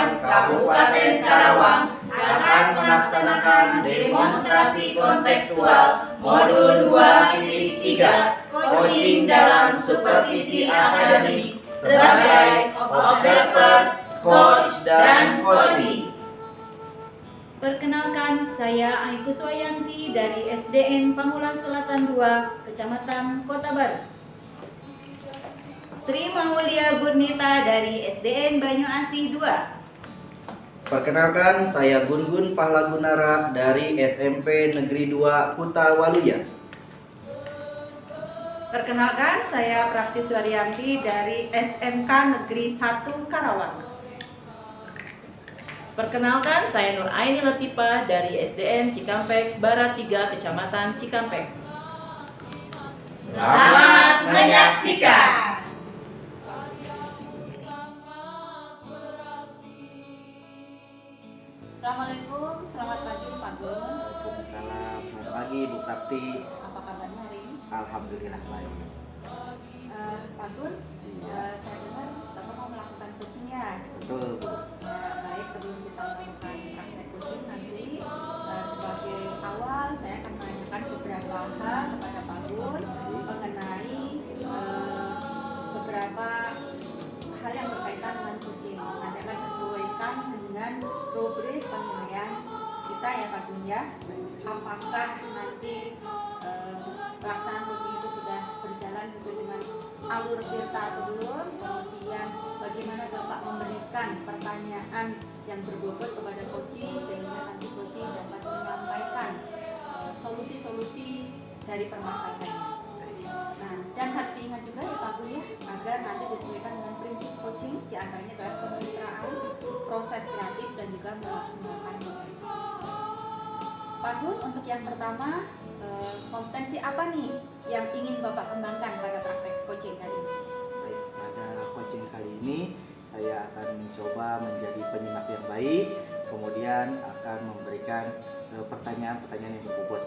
Dewan Kabupaten Karawang akan melaksanakan demonstrasi kontekstual modul 2.3 coaching dalam supervisi akademik sebagai observer, coach, dan coaching. Perkenalkan, saya Aiku Swayanti dari SDN Pamulang Selatan 2, Kecamatan Kota Baru. Sri Maulia Gurnita dari SDN Banyu Asih 2. Perkenalkan, saya Gun Pahlagunara dari SMP Negeri 2 Kuta Waluya. Perkenalkan, saya Praktis Waryanti dari SMK Negeri 1 Karawang. Perkenalkan, saya Nur Aini Latifah dari SDN Cikampek Barat 3, Kecamatan Cikampek. Selamat menyaksikan. Assalamualaikum, selamat pagi Pak Gun. Waalaikumsalam, selamat pagi Bu Prapti. Apa kabarnya hari ini? Alhamdulillah baik. Pak Gun, saya dengar Bapak mau melakukan coaching ya? Betul Bu. Baik, sebelum kita melakukan praktek coaching nanti sebagai awal saya akan menanyakan beberapa hal kepada Pak Gun mengenai beberapa hal yang berkaitan dengan coaching. Nanti akan disesuaikan dengan rubrik penilaian kita ya Pak Gun ya. Apakah nanti pelaksanaan coaching itu sudah berjalan sesuai dengan alur tirta atau belum? Kemudian bagaimana Bapak memberikan pertanyaan yang berbobot kepada coaching sehingga nanti coaching dapat menyampaikan solusi-solusi dari permasalahannya. Nah, dan harus diingat juga ya Pak Gun ya, agar nanti disesuaikan dengan prinsip coaching, diantaranya adalah kemitraan, proses kreatif, dan juga memaksimalkan potensi. Pak Gun, untuk yang pertama, kompetensi apa nih yang ingin Bapak kembangkan pada praktek coaching kali ini? Baik, pada coaching kali ini saya akan mencoba menjadi penyimak yang baik, kemudian akan memberikan pertanyaan-pertanyaan yang berbobot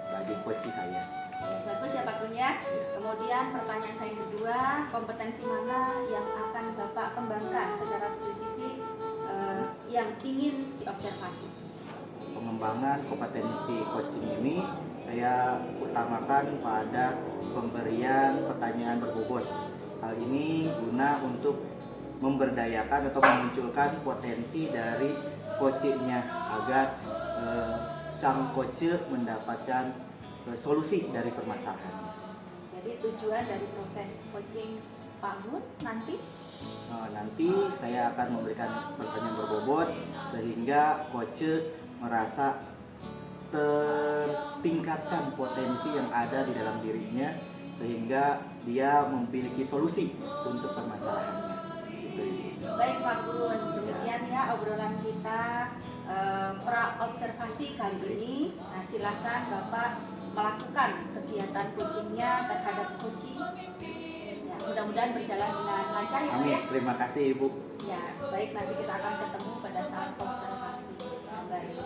bagi coach saya. Bagus ya Pak Gun ya. Kemudian pertanyaan saya yang kedua, kompetensi mana yang akan Bapak kembangkan secara spesifik yang ingin diobservasi? Pengembangan kompetensi coaching ini saya utamakan pada pemberian pertanyaan berbobot. Hal ini guna untuk memberdayakan atau memunculkan potensi dari coachnya agar sang coach mendapatkan solusi dari permasalahannya. Jadi tujuan dari proses coaching Pak Gun nanti? Nanti saya akan memberikan pertanyaan berbobot sehingga coach merasa tertingkatkan potensi yang ada di dalam dirinya sehingga dia memiliki solusi untuk permasalahannya. Baik Pak Gun, demikian ya obrolan kita pra-observasi kali ini. Nah, silakan Bapak melakukan kegiatan coachingnya terhadap coaching. Ya, mudah-mudahan berjalan dengan lancar ya Pak Amin, ya. terima kasih Ibu. Ya, baik, nanti kita akan ketemu pada saat observasi. Baik,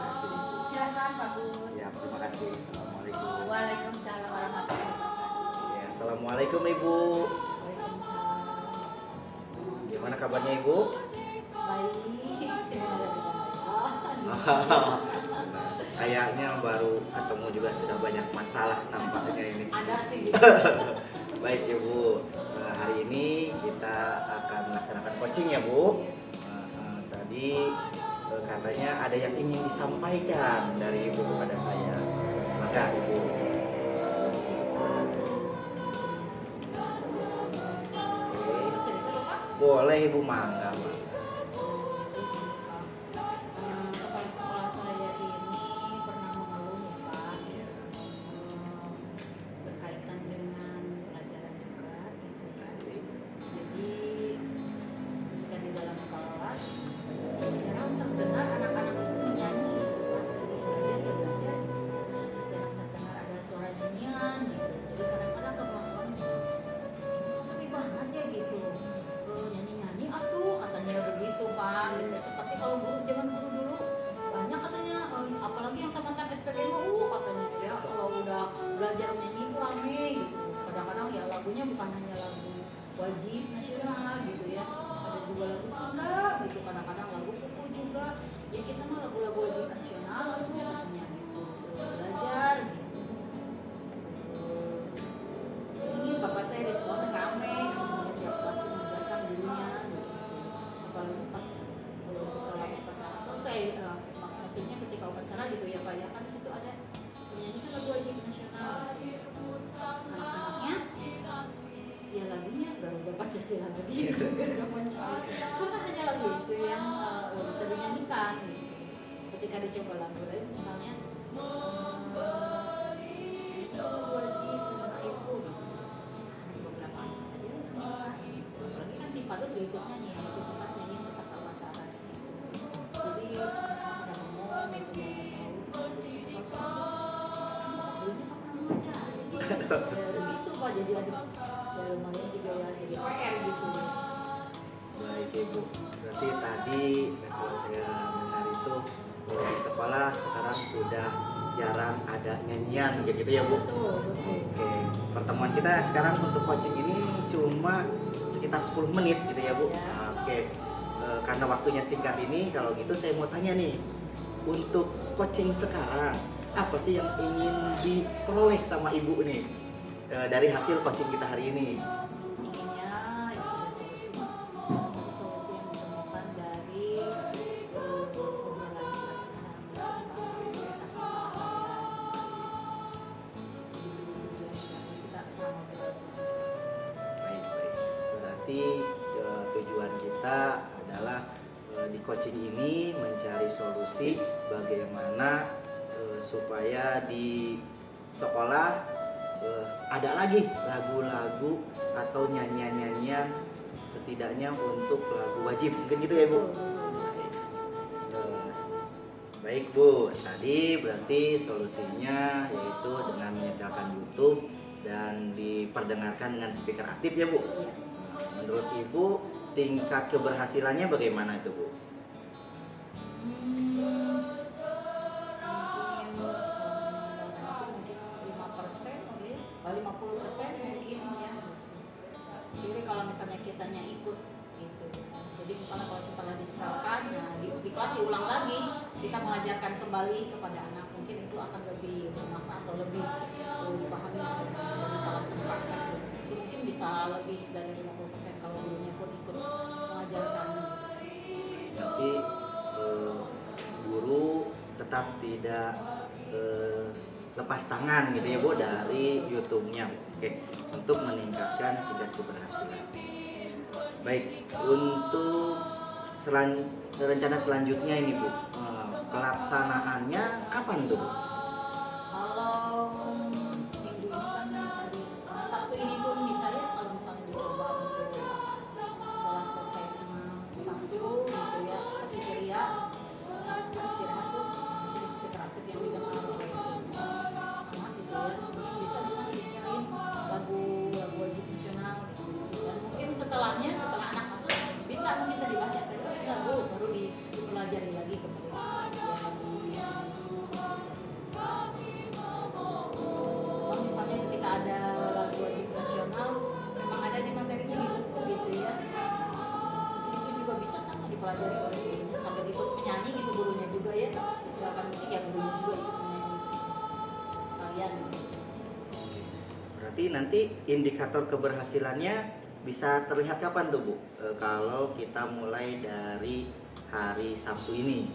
silakan Pak Gun. Siap, terima kasih. Assalamualaikum. Waalaikumsalam warahmatullahi wabarakatuh. Ya, Assalamualaikum Ibu. Waalaikumsalam. Gimana kabarnya Ibu? Baik, cuma ada Kayaknya baru ketemu juga sudah banyak masalah nampaknya ini. ada sih. Baik Ibu, hari ini kita akan melaksanakan coaching ya Bu. Tadi katanya ada yang ingin disampaikan dari Ibu kepada saya. Maka Ibu. Boleh Ibu, mangga. Kepala sekolah saya ini pernah mengeluh ya Pak, berkaitan dengan pelajaran juga gitu ya. Jadi ketika di dalam kelas jarang terdengar anak-anak itu menyanyi gitu Pak. Jadi belajar jarang terdengar ada suara nyanyian gitu. Jadi kadang-kadang ke kelas kami ini kok sepi banget ya gitu. Nyanyi-nyanyi atuh nasional gitu ya Pak ya, kan di situ ada menyanyikan lagu wajib nasional. Anak-anaknya ya lagunya Garuda Pancasila lagi, Garuda Pancasila. Karena hanya lagu itu yang bisa dinyanyikan gitu. Ketika dicoba lagu lain misalnya ini lagu wajib tanah airku gitu. Hanya beberapa anak saja yang bisa. Apalagi kan tim Padus juga ikut nyanyi, ikut nyanyi peserta upacara gitu. Jadi ada ngomong itu yang mau dulunya Pak namanya gitu Pak, jadi ada lumayan juga ya jadi PR gitu. Baik Ibu, berarti tadi kalau saya mendengar itu di sekolah sekarang sudah jarang ada nyanyian gitu ya Bu? Betul. Oke, pertemuan kita sekarang untuk coaching ini cuma sekitar 10 menit gitu ya Bu? Ya. Oke, karena waktunya singkat ini, kalau gitu saya mau tanya nih, untuk coaching sekarang apa sih yang ingin diperoleh sama Ibu nih dari hasil coaching kita hari ini? Inginnya itu ada solusi yang ditemukan dari obrolan kita sekarang tentang prioritas masalah harian. Kita sekarang ngobrol. Baik. Berarti tujuan kita adalah di coaching ini mencari solusi bagaimana supaya di sekolah ada lagi lagu-lagu atau nyanyian-nyanyian setidaknya untuk lagu wajib, mungkin gitu ya Bu? Baik Bu, tadi berarti solusinya yaitu dengan menyediakan YouTube dan diperdengarkan dengan speaker aktif ya Bu? Iya. Menurut Ibu tingkat keberhasilannya bagaimana itu Bu? Mungkin 50% mungkin ya. Jadi kalau misalnya kitanya ikut gitu. Jadi misalnya kalau setelah disetelkan, nah di kelas diulang lagi, kita mengajarkan kembali kepada anak, mungkin itu akan lebih bermakna atau lebih dipahami dan bisa langsung praktek. Itu mungkin bisa lebih dari 50% kalau gurunya pun ikut mengajarkan. Berarti guru tetap tidak lepas tangan gitu ya Bu dari YouTube-nya. Oke, untuk meningkatkan tingkat keberhasilan. Baik, untuk rencana selanjutnya ini Bu, pelaksanaannya kapan tuh? Kalau minggu ini kan hari Sabtu ini pun bisa ya, kalau misalnya dicoba untuk setelah selesai sama Sabtu gitu ya, Sabtu ceria kan istirahat tuh jadi speaker aktif yang didengar oleh semua anak gitu ya, mungkin bisa disetelin lagu wajib nasional gitu. Dan mungkin setelah anak masuk bisa mungkin tadi bahas ya, tadi lagu baru dipelajari lagi kepada kelas ya, lebih misalnya ketika ada lagu wajib nasional memang ada di materinya di buku gitu ya, mungkin itu juga bisa sama dipelajari oleh gurunya sambil ikut menyanyi gitu, gurunya juga ya istilahkan musik ya, gurunya juga ikut menyanyi sekalian. Berarti nanti indikator keberhasilannya bisa terlihat kapan tuh Bu? Kalau kita mulai dari hari Sabtu ini.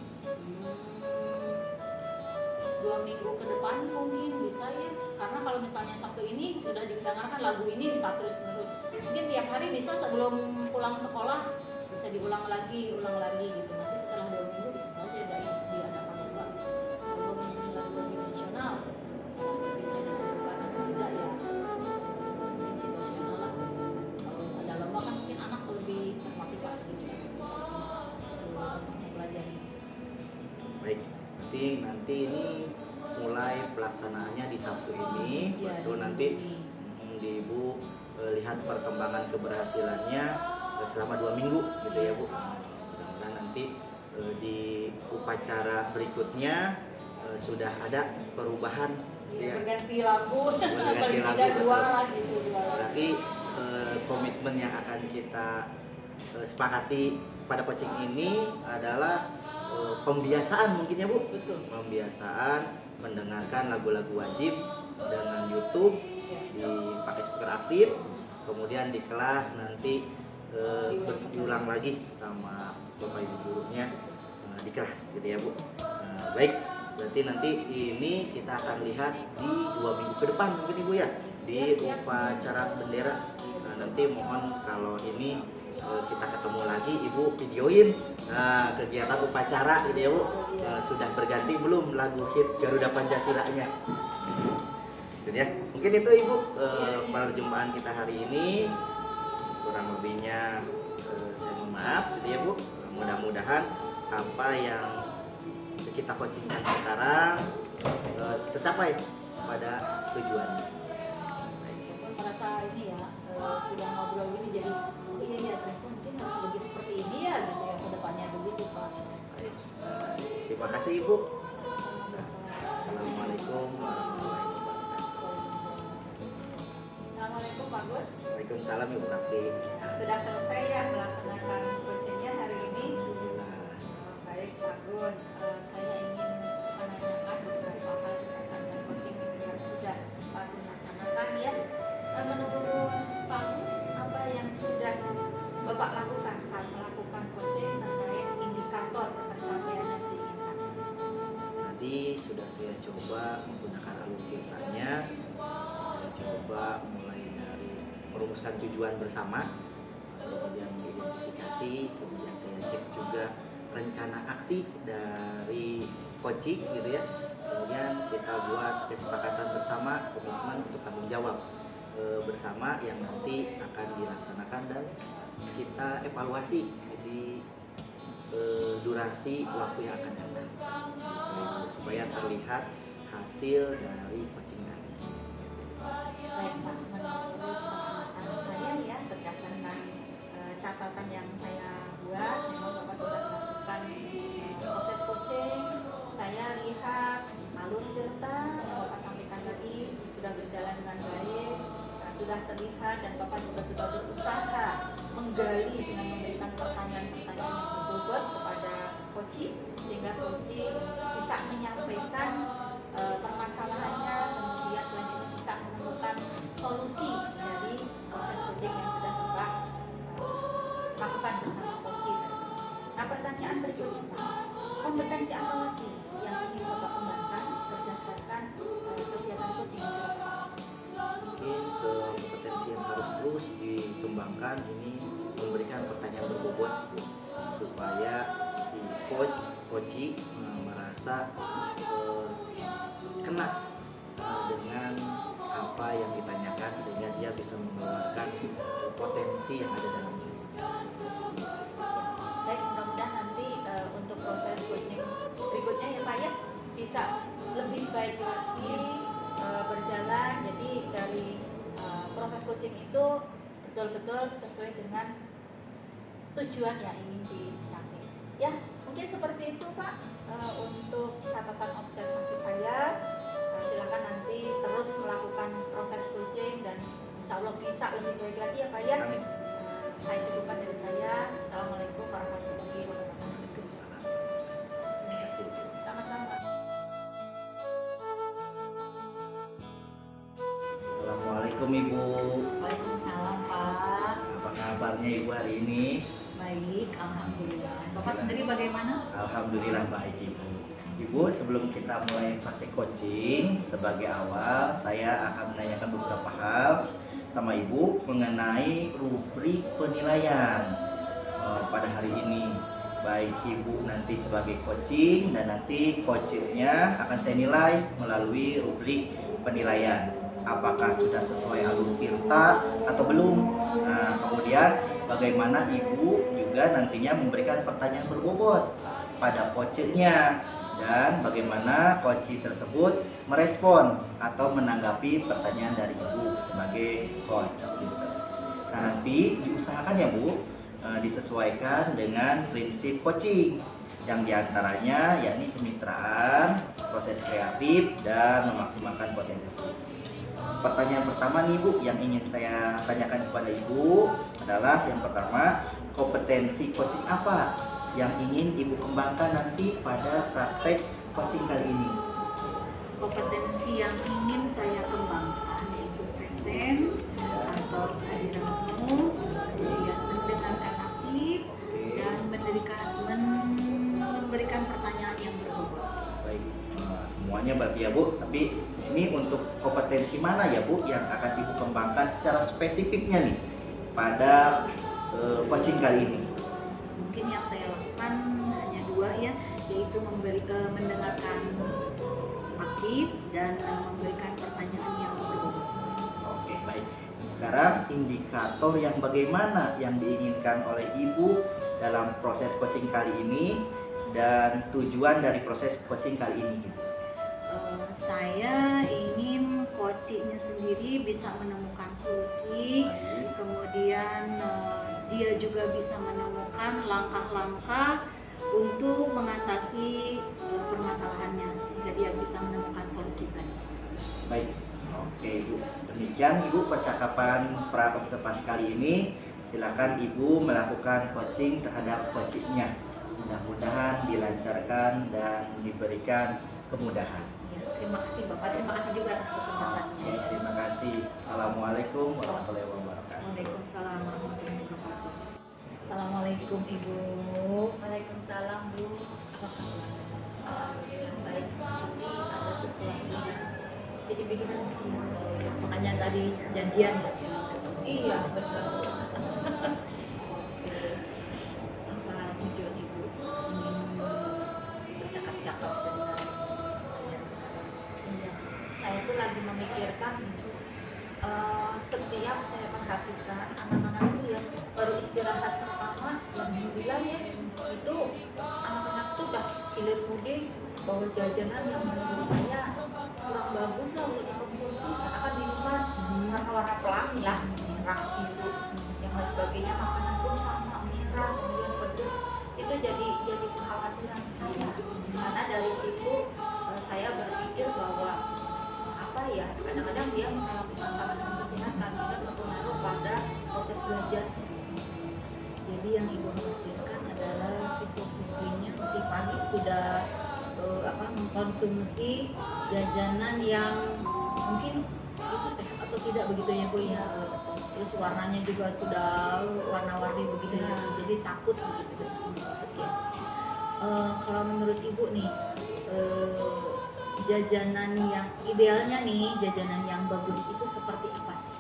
2 minggu ke depan mungkin bisa ya, karena kalau misalnya Sabtu ini sudah didengarkan lagu ini bisa terus-menerus, mungkin tiap hari bisa sebelum pulang sekolah bisa diulang lagi gitu. Nanti setelah 2 minggu bisa saja dari diadakan juga kalau menyanyi lagu wajib nasional wajibnya dilakukan atau tidak ya, mungkin situasional lah. Kalau ada lomba kan mungkin anak lebih termotivasi gitu ya, bisa mempelajari. Baik, berarti nanti ini mulai pelaksanaannya di Sabtu ini, Ya, baru nanti di Ibu lihat perkembangan keberhasilannya selama 2 minggu gitu ya Bu. Mudah-mudahan nanti di upacara berikutnya sudah ada perubahan gitu ya. Berganti lagu, Berganti paling lagu, tidak betul. 2 lah gitu, 2 lagu. Berarti komitmen yang akan kita sepakati pada coaching ini adalah pembiasaan mungkin ya Bu. Betul. Pembiasaan mendengarkan lagu-lagu wajib dengan YouTube, dipakai speaker aktif, kemudian di kelas nanti diulang lagi sama Bapak Ibu gurunya di kelas gitu ya Bu. Baik, Berarti nanti ini kita akan lihat di 2 minggu ke depan mungkin Ibu ya, di upacara bendera. Nah, nanti mohon kalau ini kita ketemu lagi Ibu videoin kegiatan upacara gitu ya Bu. Sudah berganti belum lagu hit Garuda Pancasila-nya? Gitu ya. Mungkin itu Ibu perjumpaan kita hari ini. Kurang lebihnya saya mohon maaf gitu ya Bu. Mudah-mudahan apa yang kita coachingkan sekarang tercapai pada tujuannya. Saya merasa ini ya, sudah ngobrol ini jadi iya ternyata mungkin harus lebih seperti ini ya gitu ya ke depannya begitu Pak. Terima kasih Ibu. Sama-sama Bapak. Assalamualaikum warahmatullahi wabarakatuh. Assalamualaikum Pak Gun. Waalaikumsalam Ibu Nafti. Sudah selesai ya melaksanakan coachingnya hari ini. Alhamdulillah. Baik Pak Gun, saya ingin menanyakan beberapa hal berkaitan dengan coaching yang sudah Pak Gun laksanakan ya. Menurut Pak Gun, apa yang sudah Bapak lakukan saat melakukan coaching terkait indikator ketercapaian yang diinginkan? Tadi sudah saya coba menggunakan alur ceritanya. Saya coba mulai dari merumuskan tujuan bersama, kemudian mengidentifikasi, kemudian saya cek juga rencana aksi dari coaching gitu ya. Kemudian kita buat kesepakatan bersama, komitmen untuk tanggung jawab bersama yang nanti akan dilaksanakan dan kita evaluasi di durasi waktu yang akan datang supaya terlihat hasil dari coaching tadi. Baik Pak, menurut pengamatan saya ya berdasarkan catatan yang saya buat, memang Bapak sudah melakukan proses coaching. Saya lihat alur cerita yang Bapak sampaikan tadi sudah berjalan dengan baik, sudah terlihat dan Bapak juga sudah berusaha menggali dengan memberikan pertanyaan-pertanyaan yang berbobot kepada coaching sehingga coaching bisa menyampaikan permasalahannya, kemudian selanjutnya bisa menemukan solusi dari proses coaching yang sudah Bapak lakukan bersama coaching. Nah, pertanyaan berikutnya Pak, kompetensi apa lagi yang ingin Bapak kembangkan berdasarkan kegiatan coaching yang sudah Bapak lakukan? Mungkin kompetensi yang harus terus dikembangkan ini memberikan pertanyaan berbobot supaya si coach merasa kena dengan apa yang ditanyakan sehingga dia bisa mengeluarkan potensi yang ada dalam dirinya. Baik, mudah-mudahan nanti untuk proses coaching berikutnya ya Pak ya bisa lebih baik lagi berjalan. Jadi dari proses coaching itu betul-betul sesuai dengan tujuan yang ingin dicapai. Ya, mungkin seperti itu Pak untuk catatan observasi saya. Silakan nanti terus melakukan proses coaching dan insya Allah bisa lebih baik lagi ya Pak ya. Amin. Saya cukupkan dari saya. Assalamualaikum warahmatullahi wabarakatuh. Waalaikumsalam. Terima kasih. Sama-sama. Assalamualaikum Ibu. Waalaikumsalam Pak. Apa kabarnya Ibu hari ini? Baik, alhamdulillah. Bapak sendiri bagaimana? Alhamdulillah baik Ibu. Ibu, sebelum kita mulai praktek coaching, sebagai awal saya akan menanyakan beberapa hal sama Ibu mengenai rubrik penilaian pada hari ini. Baik Ibu nanti sebagai coaching dan nanti coachingnya akan saya nilai melalui rubrik penilaian. Apakah sudah sesuai alur tirta atau belum? Nah, kemudian bagaimana Ibu juga nantinya memberikan pertanyaan berbobot pada coachingnya dan bagaimana coaching tersebut merespon atau menanggapi pertanyaan dari Ibu sebagai coach gitu. Nah, nanti diusahakan ya Bu disesuaikan dengan prinsip coaching yang diantaranya yakni kemitraan, proses kreatif, dan memaksimalkan potensi. Pertanyaan pertama nih Bu yang ingin saya tanyakan kepada Ibu adalah yang pertama, kompetensi coaching apa yang ingin Ibu kembangkan nanti pada praktek coaching kali ini? Kompetensi yang ingin saya kembangkan yaitu present atau kehadiran penuh, kemudian mendengarkan aktif dan memberikan pertanyaan yang berbobot. Baik, semuanya berarti ya Bu. Tapi di sini untuk kompetensi mana ya Bu yang akan Ibu kembangkan secara spesifiknya nih pada coaching kali ini? Mungkin yang saya lakukan hanya dua ya, yaitu mendengarkan aktif dan memberikan pertanyaan yang berbobot. Oke, baik. Sekarang indikator yang bagaimana yang diinginkan oleh Ibu dalam proses coaching kali ini dan tujuan dari proses coaching kali ini? Saya ingin coachingnya sendiri bisa menemukan solusi, kemudian dia juga bisa menemukan langkah-langkah untuk mengatasi permasalahannya sehingga dia bisa menemukan solusi tadi. Baik, oke Ibu. Demikian Ibu percakapan pra-observasi kali ini. Silakan Ibu melakukan coaching terhadap coachingnya. Mudah-mudahan dilancarkan dan diberikan kemudahan. Ya, terima kasih Bapak, terima kasih juga atas kesempatannya. Oke, terima kasih. Assalamualaikum warahmatullahi wabarakatuh. Waalaikumsalam warahmatullahi wabarakatuh. Assalamualaikum Ibu. Waalaikumsalam Bu. Apa kabar? Alhamdulillah baik. Ini ada sesuatu yang Jadi bikinan makanya tadi janjian ya. iya betul. Apa tujuan Ibu ingin bercakap-cakap dengan saya sekarang? Iya. Saya tuh lagi memikirkan setiap saya perhatikan anak-anak itu ya baru istirahat pertama jam 9 ya itu anak-anak tuh udah hilir mudik bawa jajanan yang menurut saya kurang bagus lah untuk dikonsumsi karena kan minuman warna-warna pelangi lah merah biru yang lain sebagainya makanan pun sama merah kemudian pedas itu jadi kekhawatiran saya karena dari situ saya berpikir bahwa apa ya kadang-kadang dia melakukan tantangan kesehatan tidak berpengaruh pada proses belajar. Jadi yang Ibu khawatirkan adalah siswa-siswinya masih pagi sudah mengkonsumsi jajanan yang mungkin itu sehat atau tidak begitu ya Bu ya. Terus warnanya juga sudah warna-warni begitu ya. Jadi takut begitu ya. Kalau menurut Ibu nih jajanan yang idealnya nih jajanan yang bagus itu seperti apa sih?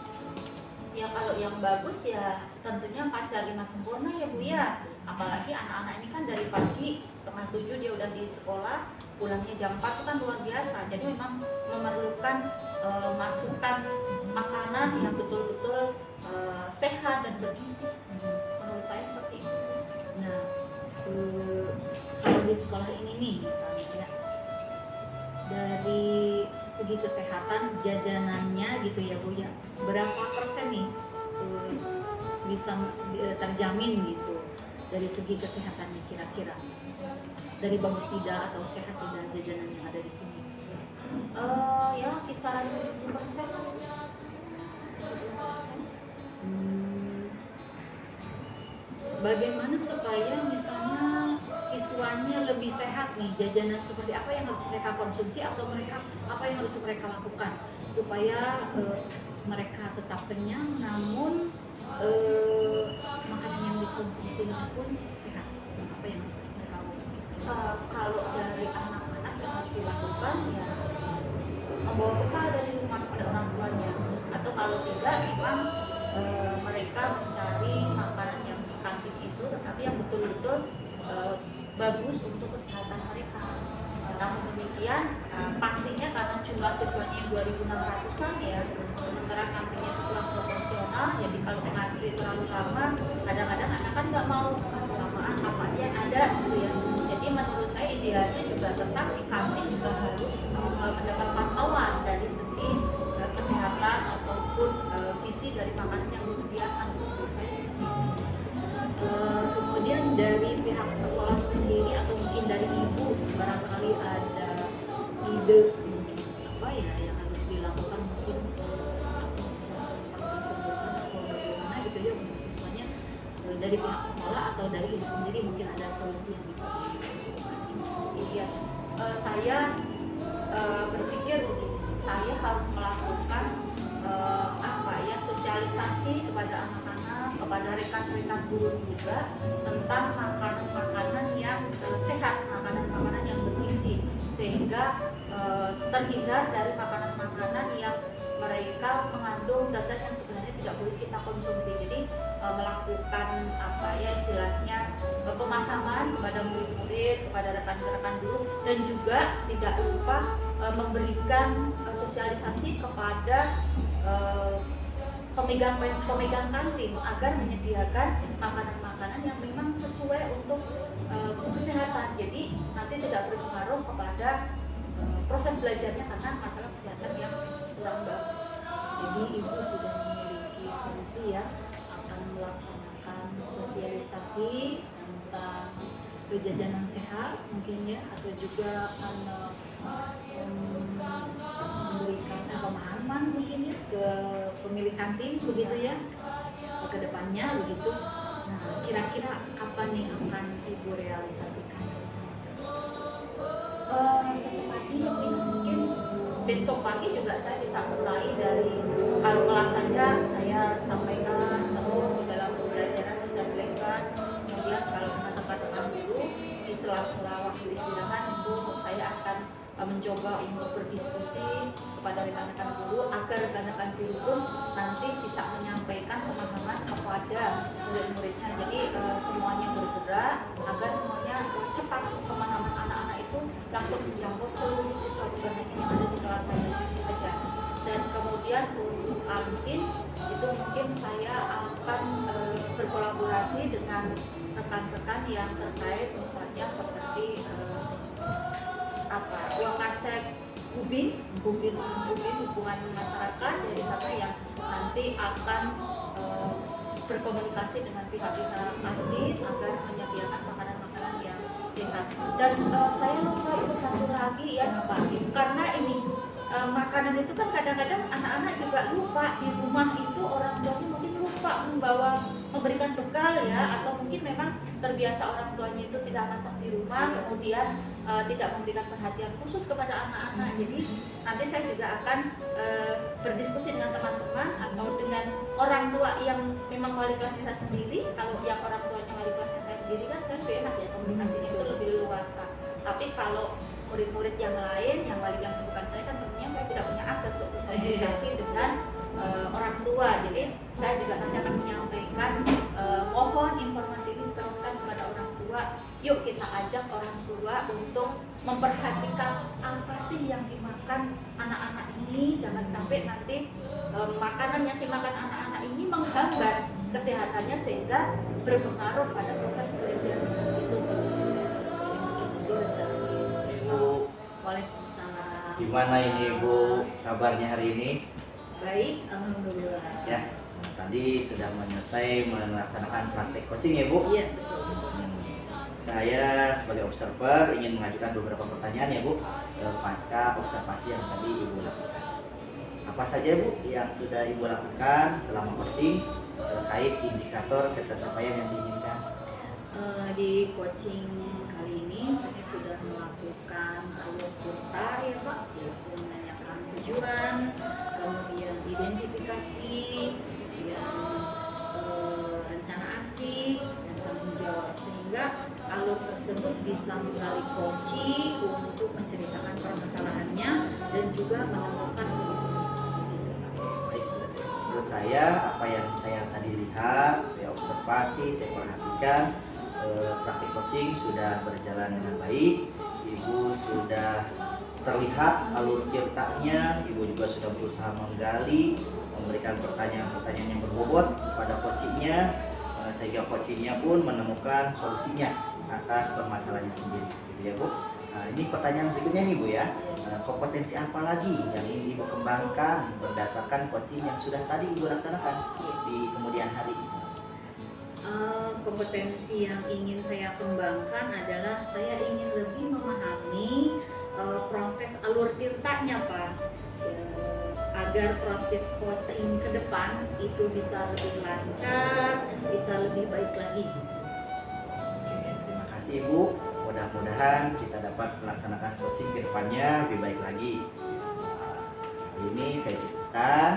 Ya kalau yang bagus ya tentunya pasca 5 sempurna ya Bu ya. Apalagi anak-anak ini kan dari pagi 6:30 dia udah di sekolah, pulangnya jam 4 itu kan luar biasa. Jadi memang memerlukan masukan makanan yang betul-betul sehat dan bergizi. Menurut saya seperti itu. Nah, kalau di sekolah ini nih misalnya ya, dari segi kesehatan jajanannya gitu ya Bu ya, berapa persen nih bisa terjamin gitu dari segi kesehatannya kira-kira, dari bagus tidak atau sehat tidak jajanan yang ada di sini? Ya kisaran 70%. Bagaimana supaya misalnya siswanya lebih sehat nih, jajanan seperti apa yang harus mereka konsumsi atau apa yang harus mereka lakukan supaya mereka tetap kenyang namun makanan yang dikonsumsi itu pun sehat? Apa yang harus mereka lakukan? Kalau dari anak-anak yang harus dilakukan ya membawa bekal dari rumah pada orang tuanya, atau kalau tidak memang mereka mencari makanan yang di kantin itu tetapi yang betul-betul bagus untuk kesehatan mereka. Namun demikian pastinya karena jumlah siswanya yang 2.600-an ya, sementara kantinnya itu kurang proporsional, jadi kalau mengantri terlalu lama kadang-kadang anak kan nggak mau kelamaan apa aja yang ada gitu ya. Jadi menurut saya idealnya juga tetap di kantin juga harus mendapat pantauan dari segi kesehatan ataupun gizi dari makanan yang disediakan. Menurut saya seperti itu. Kemudian dari pihak sekolah sendiri atau mungkin dari ibu barangkali ada ide mungkin apa ya yang harus dilakukan, mungkin bisa seperti pembuatan atau bagaimana gitu ya untuk siswanya, dari pihak sekolah atau dari ibu sendiri mungkin ada solusi yang bisa dilakukan. Iya, saya berpikir begini, saya harus melakukan sosialisasi kepada anak-anak, kepada rekan-rekan guru juga tentang makanan-makanan yang sehat, makanan-makanan yang bergizi, sehingga terhindar dari makanan-makanan yang mereka mengandung zat-zat yang sebenarnya tidak boleh kita konsumsi. Jadi melakukan apa ya istilahnya pemahaman kepada murid-murid, kepada rekan-rekan guru, dan juga tidak lupa memberikan sosialisasi kepada pemegang kantin agar menyediakan makanan-makanan yang memang sesuai untuk kesehatan. Jadi nanti tidak berpengaruh kepada proses belajarnya karena masalah kesehatan yang kurang bagus. Jadi ibu sudah memiliki solusi ya, akan melaksanakan sosialisasi tentang kejajanan sehat mungkin ya, atau juga akan memberikan pemahaman mungkin ya ke pemilik kantin begitu ya ke depannya begitu. Nah, kira-kira kapan nih akan ibu realisasikan rencana tersebut? Secepatnya mungkin besok pagi juga saya bisa mulai dari kalau kelas saja saya sampaikan terus di dalam pembelajaran saya selesaikan. Kemudian kalau dengan teman-teman guru di sela-sela waktu istirahat itu saya akan mencoba untuk berdiskusi kepada rekan-rekan guru agar rekan-rekan guru pun nanti bisa menyampaikan pemahaman kepada murid-muridnya. Jadi semuanya bergerak agar semuanya cepat pemahaman anak-anak itu langsung mencakup seluruh siswa bukan hanya yang ada di kelas saya saja. Dan kemudian untuk kantin itu mungkin saya akan berkolaborasi dengan rekan-rekan yang terkait misalnya seperti Wakasek Ubin hubungan masyarakat dari sana yang nanti akan berkomunikasi dengan pihak-pihak kantin agar menyediakan makanan-makanan yang sehat. Dan saya lupa itu satu lagi ya Pak, karena ini makanan itu kan kadang-kadang anak-anak juga lupa di rumah itu orang tuanya mungkin lupa memberikan bekal ya, atau mungkin memang terbiasa orang tuanya itu tidak masak di rumah, kemudian tidak memberikan perhatian khusus kepada anak-anak. Jadi nanti saya juga akan berdiskusi dengan teman-teman atau dengan orang tua yang memang wali kelasnya saya sendiri. Kalau yang orang tuanya wali kelasnya saya sendiri kan saya lebih enak ya, komunikasinya itu lebih luasa. Tapi kalau murid-murid yang lain, yang wali kelasnya bukan saya, kan tentunya saya tidak punya akses untuk komunikasi dengan orang tua. Jadi saya juga nanti akan menyampaikan mohon informasi ini diteruskan kepada orang tua. Yuk kita ajak orang tua untuk memperhatikan apa sih yang dimakan anak-anak ini. Jangan sampai nanti makanan yang dimakan anak-anak ini menghambat kesehatannya sehingga berpengaruh pada proses belajar itu. Ibu, Waalaikumsalam. gimana ini Ibu kabarnya hari ini? Baik, alhamdulillah. Ya, tadi sudah menyelesai melaksanakan praktek coaching ya Bu? Iya, betul. Saya sebagai observer ingin mengajukan beberapa pertanyaan ya Bu, pasca observasi yang tadi Ibu lakukan. Apa saja Bu yang sudah Ibu lakukan selama coaching terkait indikator ketercapaian yang diinginkan? Di coaching kali ini saya sudah melakukan alur kurta ya Pak, yaitu menanyakan tujuan, kemudian identifikasi, kemudian rencana aksi dan tanggung jawab, sehingga alur tersebut bisa menggali kunci untuk menceritakan permasalahannya dan juga menemukan solusi. Baik, menurut saya apa yang saya tadi lihat, saya observasi, saya perhatikan, praktik coaching sudah berjalan dengan baik. Ibu sudah terlihat alur tirtanya, Ibu juga sudah berusaha menggali, memberikan pertanyaan-pertanyaan yang berbobot kepada coachingnya, sehingga coachingnya pun menemukan solusinya atas permasalahannya sendiri, gitu ya Bu. Nah, ini pertanyaan berikutnya nih Bu ya, kompetensi apa lagi yang ingin Ibu kembangkan berdasarkan coaching yang sudah tadi Ibu laksanakan di kemudian hari? Kompetensi yang ingin saya kembangkan adalah saya ingin lebih memahami proses alur tirtanya Pak, agar proses coaching ke depan itu bisa lebih lancar, bisa lebih baik lagi. Oke, terima kasih Ibu. Mudah-mudahan kita dapat melaksanakan coaching ke depannya lebih baik lagi. Hari ini saya cukupkan.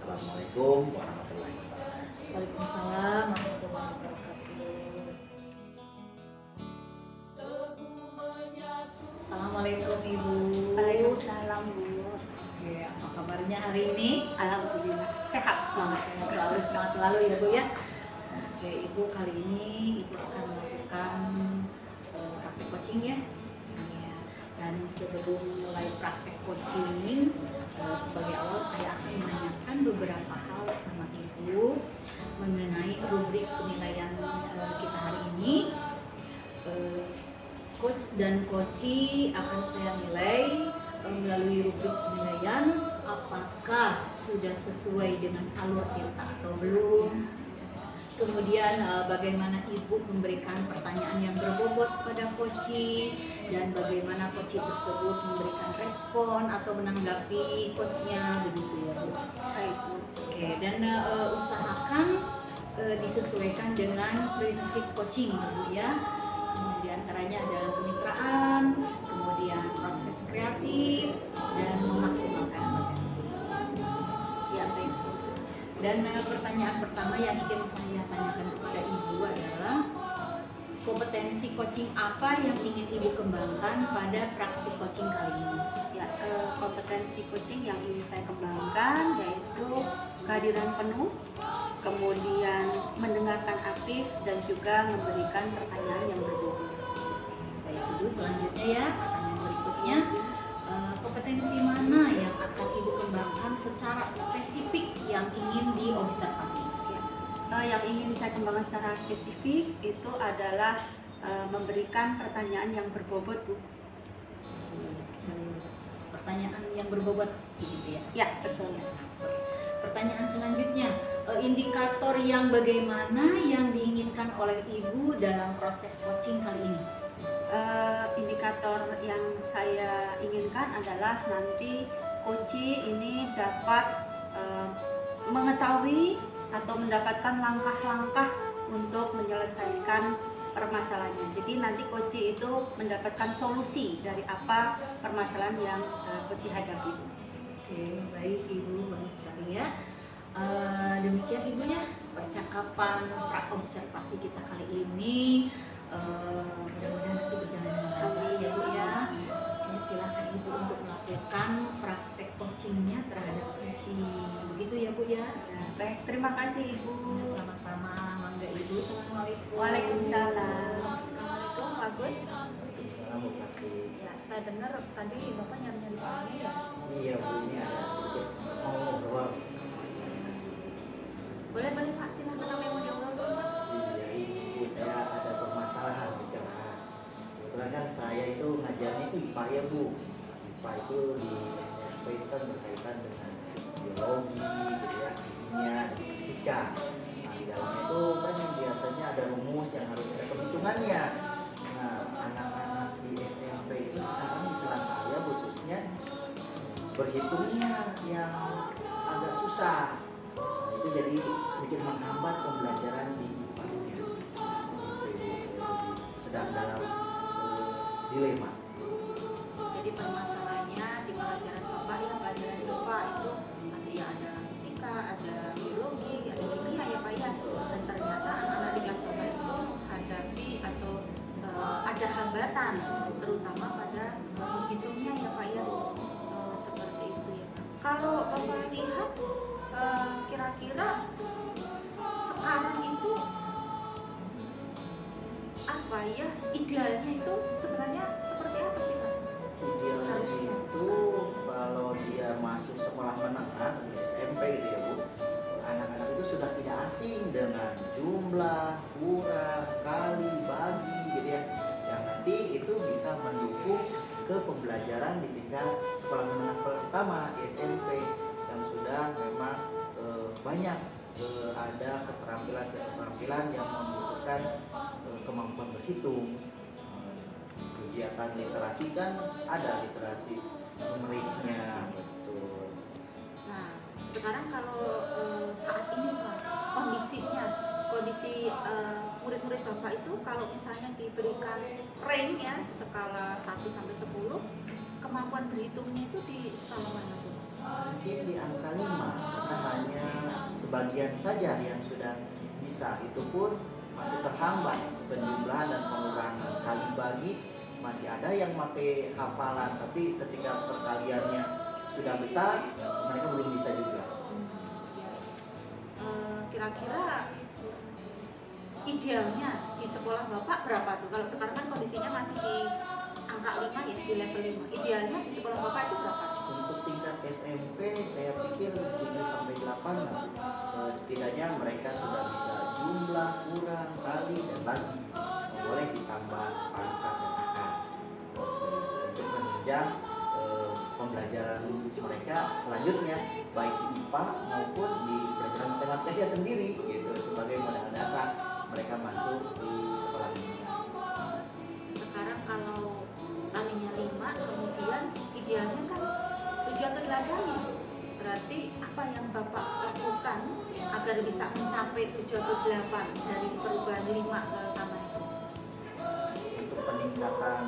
Assalamualaikum warahmatullahi wabarakatuh. Waalaikumsalam warahmatullahi wabarakatuh. Assalamualaikum Ibu. Malam Bu. Oke, apa kabarnya hari ini? Alhamdulillah sehat Semangat selalu. semangat selalu ya Bu ya. Oke, Ibu kali ini Ibu akan melakukan praktek coaching ya. Iya. Dan sebelum mulai praktek coaching, sebagai awal saya akan menanyakan beberapa hal sama Ibu mengenai rubrik penilaian kita hari ini. Coach dan coachee akan saya nilai melalui rubrik penilaian apakah sudah sesuai dengan alur kita atau belum. Kemudian bagaimana Ibu memberikan pertanyaan yang berbobot pada coachee dan bagaimana coachee tersebut memberikan respon atau menanggapi coachnya, begitu ya Bu. Baik Bu. Oke, dan usahakan disesuaikan dengan prinsip coaching ya Bu ya. Di antaranya adalah kemitraan, kemudian proses kreatif, dan memaksimalkan potensi. Ya, baik. Dan pertanyaan pertama yang ingin saya tanyakan kepada Ibu adalah kompetensi coaching apa yang ingin Ibu kembangkan pada praktik coaching kali ini? Ya, kompetensi coaching yang ingin saya kembangkan yaitu kehadiran penuh, kemudian mendengarkan aktif dan juga memberikan pertanyaan yang berbobot. Baik Ibu, selanjutnya ya pertanyaan berikutnya, kompetensi mana yang akan Ibu kembangkan secara spesifik yang ingin diobservasi? Yang ingin saya kembangkan secara spesifik itu adalah memberikan pertanyaan yang berbobot Bu. Pertanyaan yang berbobot begitu ya. Ya, betul. Pertanyaan selanjutnya, indikator yang bagaimana yang diinginkan oleh Ibu dalam proses coaching kali ini? Indikator yang saya inginkan adalah nanti coachee ini dapat mengetahui atau mendapatkan langkah-langkah untuk menyelesaikan permasalahannya. Jadi nanti coachee itu mendapatkan solusi dari apa permasalahan yang coachee hadapi. Oke, baik Ibu, bagus sekali ya. Demikian Ibu ya percakapan praobservasi kita kali ini. Mudah-mudahan nanti berjalan dengan lancar ya Bu ya. Oke, silakan Ibu untuk melakukan praktek coachingnya terhadap coaching. Begitu ya Bu ya. Baik, terima kasih Ibu. Sama-sama, mangga Ibu. Assalamualaikum. Waalaikumsalam. Assalamualaikum Pak Gun. Waalaikumsalam Bu Kati. Ya, saya dengar tadi Bapak nyari-nyari saya ya. Iya Bu, ini ada sedikit mau ngobrol. Boleh Pak, silakan apa yang mau diobrolin Pak. Iya Ibu, saya ada permasalahan di kelas. Kebetulan kan saya itu ngajarnya IPA ya Bu. IPA itu di SMP itu kan berkaitan dengan biologi, gitu ya, kimia, dan fisika. Nah di dalamnya itu kan yang biasanya ada rumus yang harus ada perhitungannya. Nah anak-anak di SMP itu sekarang di kelas saya khususnya berhitungnya yang agak susah. Nah, itu jadi sedikit menghambat pembelajaran di IPA. Sedang dalam dilema. Jadi permasalahannya di pelajaran Bapak ya, pelajaran IPA itu ada fisika, ada biologi, ada kimia ya Pak ya. Dan ternyata anak-anak di kelas Bapak itu menghadapi atau ada hambatan terutama pada menghitungnya ya Pak ya. Seperti itu ya Pak. Kalau Bapak lihat kira-kira sekarang itu apa ya idealnya itu sebenarnya seperti apa sih Pak? Idealnya Harusnya. itu kalau dia masuk sekolah menengah di SMP gitu ya Bu, anak-anak itu sudah tidak asing dengan jumlah, kurang, kali, bagi gitu ya, yang nanti itu bisa mendukung ke pembelajaran di tingkat sekolah menengah pertama di SMP yang sudah memang banyak ada keterampilan yang membutuhkan kemampuan berhitung. Kegiatan literasi kan ada literasi numeriknya, betul. Nah, sekarang kalau saat ini Pak, kondisi murid-murid Bapak itu kalau misalnya diberikan rank ya, skala 1 sampai 10, kemampuan berhitungnya itu di skala mana Bu? Mungkin di angka 5 karena hanya sebagian saja yang sudah bisa, itu pun masih terhambat penjumlahan dan pengurangan kali bagi masih ada yang pakai hafalan, tapi ketika perkaliannya sudah besar mereka belum bisa juga. Kira-kira idealnya di sekolah Bapak berapa tuh? Kalau sekarang kan kondisinya masih di angka 5 ya, di level 5. Idealnya di sekolah Bapak itu berapa? Untuk tingkat SMP saya pikir 7 sampai 8 lah. Setidaknya mereka sudah bisa jumlah, kurang, kali, dan bagi. Boleh ditambah pangkat dan akar untuk menunjang pembelajaran mereka selanjutnya, baik di IPA maupun di pelajaran matematika sendiri gitu, sebagai modal dasar mereka masuk di sekolah ini. Sekarang kalau kalinya 5, kemudian idealnya kan 7 atau 8 ya. Berarti apa yang Bapak lakukan agar bisa mencapai 7 atau 8 dari perubahan 5 ke sama itu? Untuk peningkatan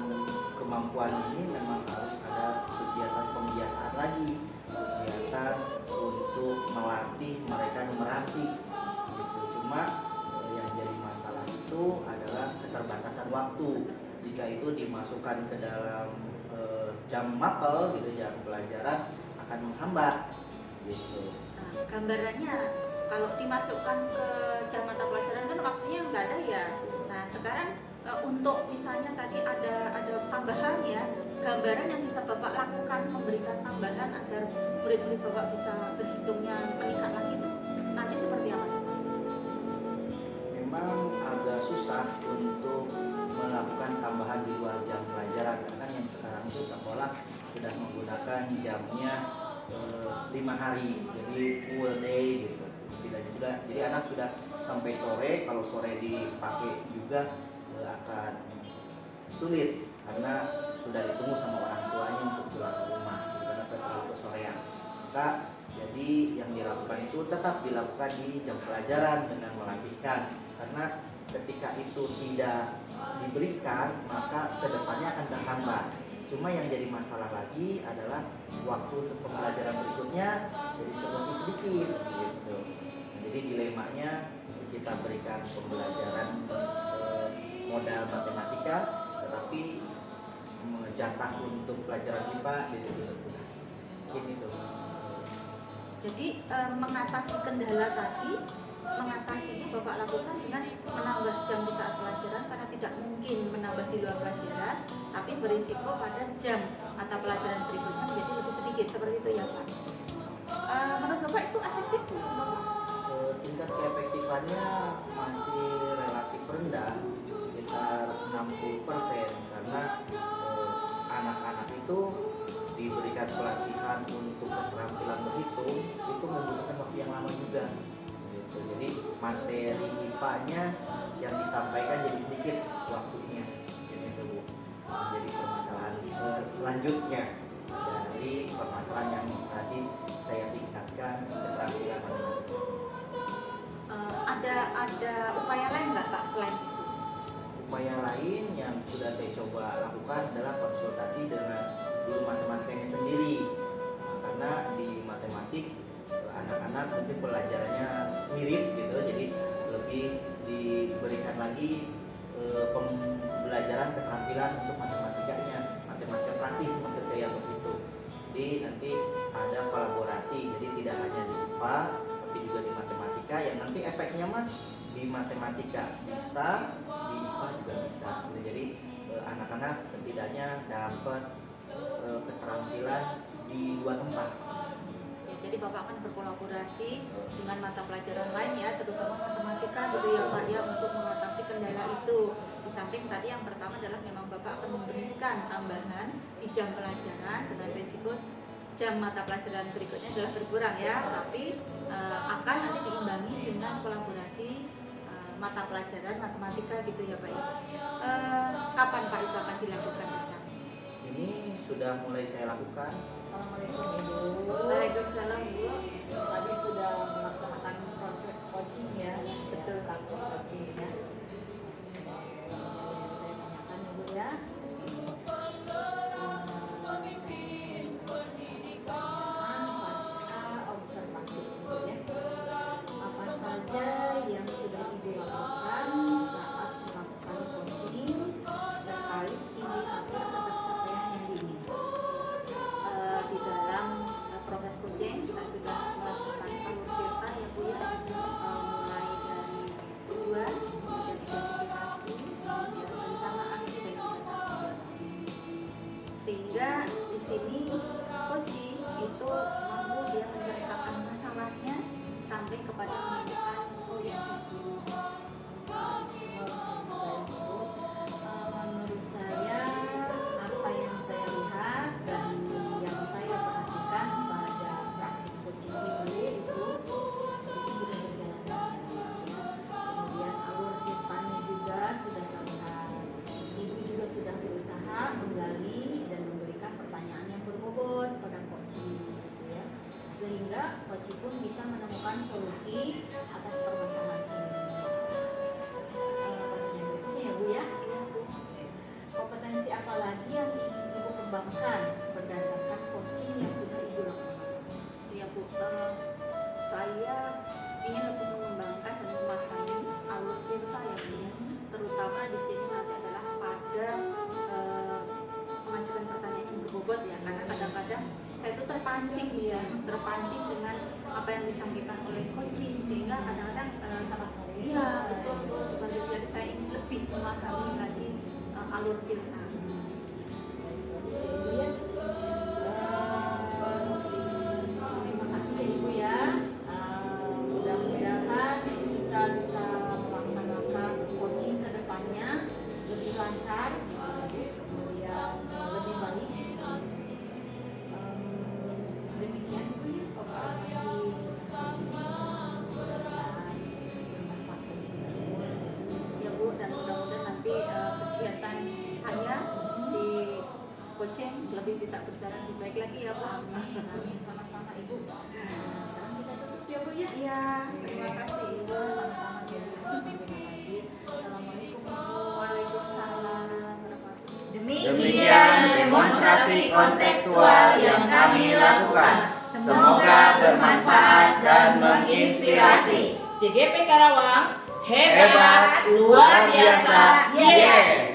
kemampuan ini memang harus ada kegiatan pembiasaan lagi, kegiatan untuk melatih mereka numerasi gitu. Cuma yang jadi masalah itu adalah keterbatasan waktu. Jika itu dimasukkan ke dalam jam mapel gitu, jam pelajaran akan menghambat gitu. Nah, gambarannya kalau dimasukkan ke jam mata pelajaran kan waktunya nggak ada ya. Nah sekarang untuk misalnya tadi ada tambahan ya, gambaran yang bisa Bapak lakukan memberikan tambahan agar murid-murid Bapak bisa berhitungnya meningkat lagi itu nanti seperti apa tuh Pak? Memang agak susah untuk melakukan tambahan di luar jam pelajaran, karena kan yang sekarang itu sekolah sudah menggunakan jamnya 5 hari, jadi full day gitu. Tidak juga, jadi anak sudah sampai sore. Kalau sore dipakai juga akan sulit karena sudah ditunggu sama orang tuanya untuk pulang ke rumah gitu, karena terlalu kesorean. Maka jadi yang dilakukan itu tetap dilakukan di jam pelajaran dengan melatihkan, karena ketika itu tidak diberikan maka kedepannya akan terhambat. Cuma yang jadi masalah lagi adalah waktu untuk pembelajaran berikutnya jadi semakin sedikit gitu. Jadi dilemanya kita berikan pembelajaran modal matematika, tetapi jatah untuk pelajaran IPA jadi tidak kurang. Ini tuh. Jadi mengatasi kendala tadi, mengatasinya Bapak lakukan dengan menambah jam di saat pelajaran karena tidak mungkin menambah di luar pelajaran, tapi berisiko pada jam atau pelajaran berikutnya menjadi lebih sedikit, seperti itu ya Pak. Menurut Bapak itu efektif Bapak? Tingkat keefektifannya masih relatif rendah, sekitar 60%, karena anak-anak itu diberikan pelatihan untuk keterampilan berhitung itu membutuhkan waktu yang lama juga gitu. Jadi materi IPA-nya yang disampaikan jadi sedikit waktunya gitu Bu. Jadi permasalahan selanjutnya dari permasalahan yang tadi saya tingkatkan keterampilan matematika. Ada upaya lain nggak Pak selain itu? Upaya lain yang sudah saya coba lakukan adalah konsultasi dengan guru matematikanya sendiri. Karena di matematik anak-anak mungkin pelajarannya mirip gitu, jadi lebih diberikan lagi pembelajaran keterampilan untuk matematikanya, matematika praktis maksud saya begitu. Jadi nanti ada kolaborasi, jadi tidak hanya di IPA tapi juga di matematika, yang nanti efeknya mah di matematika bisa, di IPA juga bisa. Jadi anak-anak setidaknya dapat keterampilan di dua tempat. Ya, jadi Bapak akan berkolaborasi dengan mata pelajaran lain ya, terutama matematika gitu ya Pak ya, untuk mengatasi kendala itu. Di samping tadi yang pertama adalah memang Bapak akan memberikan tambahan di jam pelajaran dengan risiko jam mata pelajaran berikutnya adalah berkurang ya, tapi akan nanti diimbangi dengan kolaborasi mata pelajaran matematika gitu ya Pak ya. Kapan Pak itu akan dilakukan? Ini sudah mulai saya lakukan. Assalamualaikum Ibu. Waalaikumsalam Bu. Tadi sudah melaksanakan proses coaching ya, betul takut coaching ya. Yang saya tanyakan Ibu ya. Pasca observasi Ibu ya. Apa saja yang sudah Ibu lakukan saat melakukan coaching terkait indikator sehingga di sini coaching itu mampu dia menceritakan masalahnya sampai kepada menemukan solusi. Menurut saya, apa yang saya lihat dan yang saya perhatikan pada praktik coaching ibu itu sudah berjalan dengan baik. Kemudian alur ceritanya juga sudah terlihat. Ibu juga sudah berusaha menggali dan memberikan pertanyaan yang berbobot pada coaching, gitu ya. Sehingga coaching pun bisa menemukan solusi atas permasalahan sendiri. Pertanyaan berikutnya ya Bu ya. Kompetensi apa lagi yang ingin Ibu kembangkan berdasarkan coaching yang sudah Ibu laksanakan? Ya Bu, saya ingin lebih mengembangkan dan memahami alur cerita ya Bu ya. Terutama di sini nanti adalah pada mengajukan pertanyaan yang berbobot ya, karena kadang-kadang saya itu terpancing ya, terpancing dengan apa yang disampaikan oleh coaching, sehingga kadang-kadang sama iya betul tuh sebagai jadi saya ingin lebih memahami lagi alur cerita. Bagus ya Ibu ya. Terima kasih ya Ibu ya. Mudah-mudahan kita bisa melaksanakan coaching ke depannya lebih lancar, kemudian lebih baik. Demikian Ibu ya observasi bermanfaat bagi kita semua. Ya Bu, dan mudah-mudahan nanti kegiatan saya di coaching lebih bisa berjalan lebih baik lagi ya Bu. Amin, amin, sama-sama Ibu. Sekarang kita tutup ya Bu ya. Iya, terima kasih Ibu. Sama-sama terima kasih. Assalamualaikum Waalaikumsalam warahmatullahi. Demikian demonstrasi kontekstual yang kami lakukan. Semoga bermanfaat dan menginspirasi. CGP Karawang Hebat, luar biasa, yes!